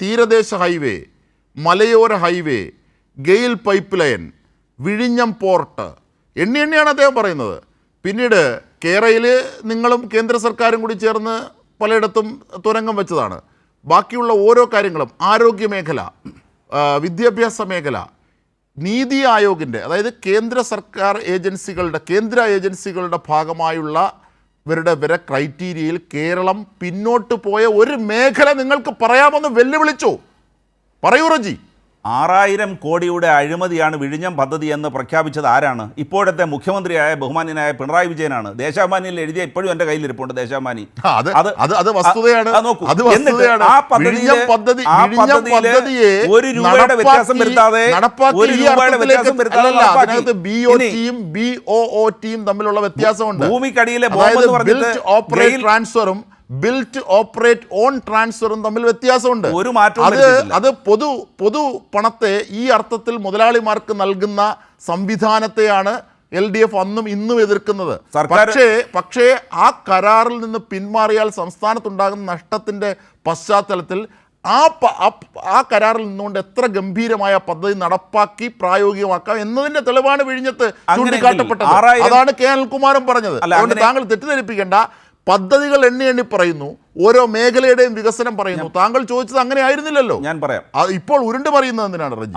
തീരദേശ ഹൈവേ, മലയോര highway, GAIL pipe line, വിഴിഞ്ഞം പോർട്ട് എണ്ണിയാണ് അദ്ദേഹം പറയുന്നത്. പിന്നീട് കേരളയിൽ നിങ്ങളും കേന്ദ്ര സർക്കാരും കൂടി ചേർന്ന് പലയിടത്തും തുരങ്കം വെച്ചതാണ്. ബാക്കിയുള്ള ഓരോ കാര്യങ്ങളും ആരോഗ്യ മേഖല, വിദ്യാഭ്യാസ മേഖല, നീതി ആയോഗിൻ്റെ, അതായത് കേന്ദ്ര ഏജൻസികളുടെ ഭാഗമായുള്ള ഇവരുടെ ക്രൈറ്റീരിയയിൽ കേരളം പിന്നോട്ട് പോയ ഒരു മേഖല നിങ്ങൾക്ക് പറയാമെന്ന് വെല്ലുവിളിച്ചു. പറയൂ റജി. 6000 കോടിയുടെ അഴിമതിയാണ് വിഴിഞ്ഞം പദ്ധതി എന്ന് പ്രഖ്യാപിച്ചത് ആരാണ്? ഇപ്പോഴത്തെ മുഖ്യമന്ത്രിയായ ബഹുമാന്യനായ പിണറായി വിജയനാണ്. ദേശാഭിമാനിയിൽ എഴുതിയ ഇപ്പോഴും എൻ്റെ കയ്യിലിരിപ്പുണ്ട് ദേശാഭിമാനി. ഒരു രൂപയുടെ വ്യത്യാസം വരുത്താതെ തമ്മിലുള്ള വ്യത്യാസമുണ്ട്. ഭൂമിക്കടിയിലെ ട്രാൻസ്ഫറും ബിൽറ്റ് ഓപ്പറേറ്റ് ഓൺ ട്രാൻസ്ഫറും തമ്മിൽ വ്യത്യാസമുണ്ട്. ഒരു മാറ്റവും അത് പൊതു പണത്തെ ഈ അർത്ഥത്തിൽ മുതലാളിമാർക്ക് നൽകുന്ന സംവിധാനത്തെയാണ് LDF അന്നും ഇന്നും എതിർക്കുന്നത്. പക്ഷേ ആ കരാറിൽ നിന്ന് പിന്മാറിയാൽ സംസ്ഥാനത്തുണ്ടാകുന്ന നഷ്ടത്തിൻ്റെ പശ്ചാത്തലത്തിൽ ആ കരാറിൽ നിന്നുകൊണ്ട് എത്ര ഗംഭീരമായ പദ്ധതി നടപ്പാക്കി പ്രായോഗികമാക്കാം എന്നതിൻ്റെ തെളിവാണ് വിഴിഞ്ഞത്ത് ചൂണ്ടിക്കാട്ടപ്പെട്ടത്. അതാണ് കെ അനിൽകുമാറും പറഞ്ഞത്. അതുകൊണ്ട് താങ്കൾ തെറ്റിദ്ധരിപ്പിക്കേണ്ട. പദ്ധതികൾ എണ്ണി പറയുന്നു, ഓരോ മേഖലയുടെയും വികസനം പറയുന്നു. താങ്കൾ ചോദിച്ചത് അങ്ങനെ ആയിരുന്നില്ലല്ലോ. ഞാൻ പറയാം. ഇപ്പോൾ ഉരുണ്ട് പറയുന്നത് എന്തിനാണ് റജി?